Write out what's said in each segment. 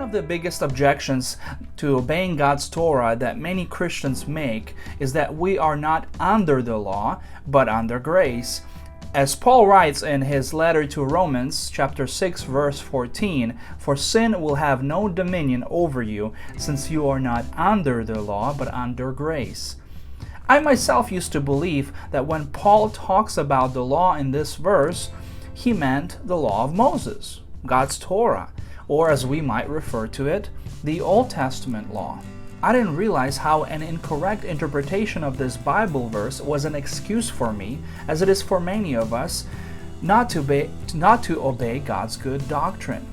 of the biggest objections to obeying God's Torah that many Christians make is that we are not under the law, but under grace. As Paul writes in his letter to Romans, chapter 6, verse 14, "For sin will have no dominion over you, since you are not under the law, but under grace." I myself used to believe that when Paul talks about the law in this verse, he meant the law of Moses, God's Torah, or as we might refer to it, the Old Testament law. I didn't realize how an incorrect interpretation of this Bible verse was an excuse for me, as it is for many of us, not to obey God's good doctrine,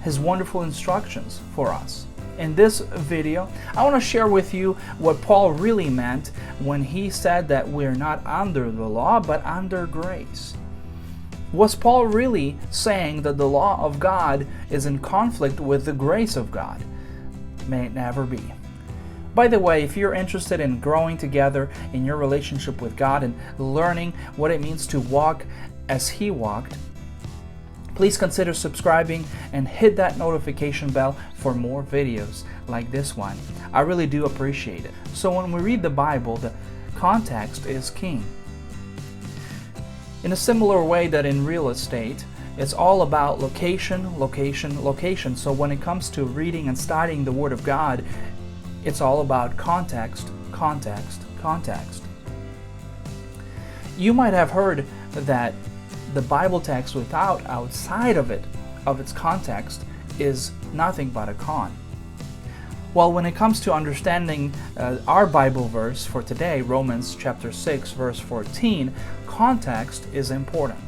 His wonderful instructions for us. In this video, I want to share with you what Paul really meant when he said that we're not under the law, but under grace. Was Paul really saying that the law of God is in conflict with the grace of God? May it never be. By the way, if you're interested in growing together in your relationship with God and learning what it means to walk as He walked, please consider subscribing and hit that notification bell for more videos like this one. I really do appreciate it. So when we read the Bible, the context is king. In a similar way that in real estate, it's all about location, location, location. So when it comes to reading and studying the Word of God, it's all about context, context, context. You might have heard that the Bible text outside of its context, is nothing but a con. Well, when it comes to understanding our Bible verse for today, Romans chapter 6, verse 14, context is important.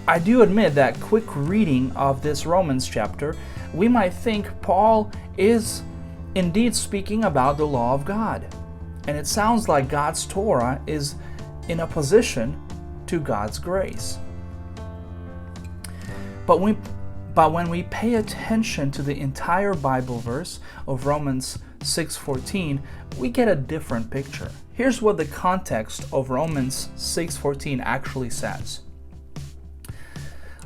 I do admit that quick reading of this Romans chapter, we might think Paul is indeed speaking about the law of God. And it sounds like God's Torah is in opposition to God's grace. But when we pay attention to the entire Bible verse of Romans 6:14, we get a different picture. Here's what the context of Romans 6:14 actually says.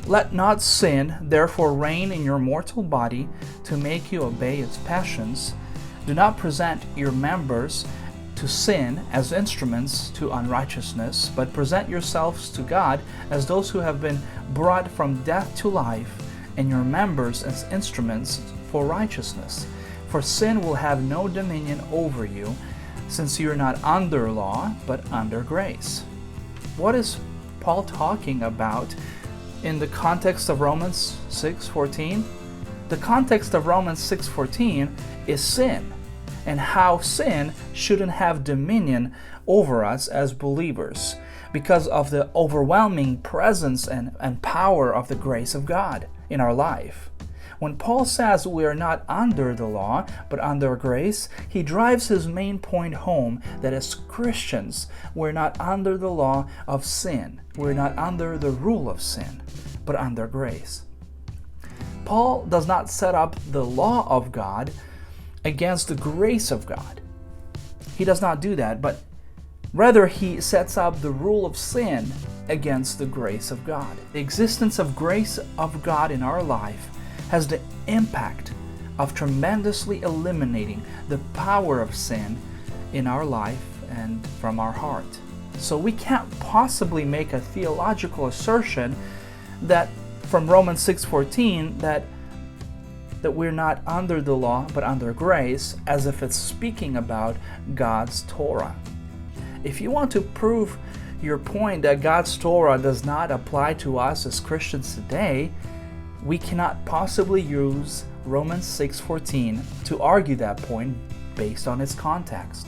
"Let not sin therefore reign in your mortal body to make you obey its passions. Do not present your members to sin as instruments to unrighteousness, but present yourselves to God as those who have been brought from death to life, and your members as instruments for righteousness. For sin will have no dominion over you, since you are not under law, but under grace." What is Paul talking about in the context of Romans 6:14? The context of Romans 6:14 is sin, and how sin shouldn't have dominion over us as believers because of the overwhelming presence and power of the grace of God in our life. When Paul says we are not under the law, but under grace, he drives his main point home that as Christians, we're not under the law of sin. We're not under the rule of sin, but under grace. Paul does not set up the law of God against the grace of God. He does not do that, but rather he sets up the rule of sin against the grace of God. The existence of grace of God in our life has the impact of tremendously eliminating the power of sin in our life and from our heart. So we can't possibly make a theological assertion that from Romans 6:14 that we're not under the law but under grace, as if it's speaking about God's Torah. If you want to prove your point that God's Torah does not apply to us as Christians today, we cannot possibly use Romans 6:14 to argue that point based on its context.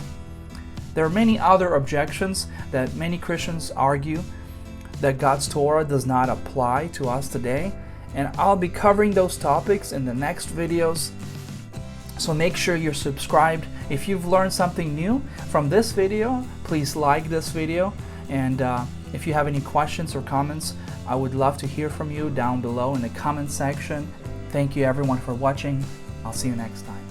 There are many other objections that many Christians argue that God's Torah does not apply to us today, and I'll be covering those topics in the next videos. So make sure you're subscribed. If you've learned something new from this video, please like this video. And if you have any questions or comments, I would love to hear from you down below in the comment section. Thank you everyone for watching. I'll see you next time.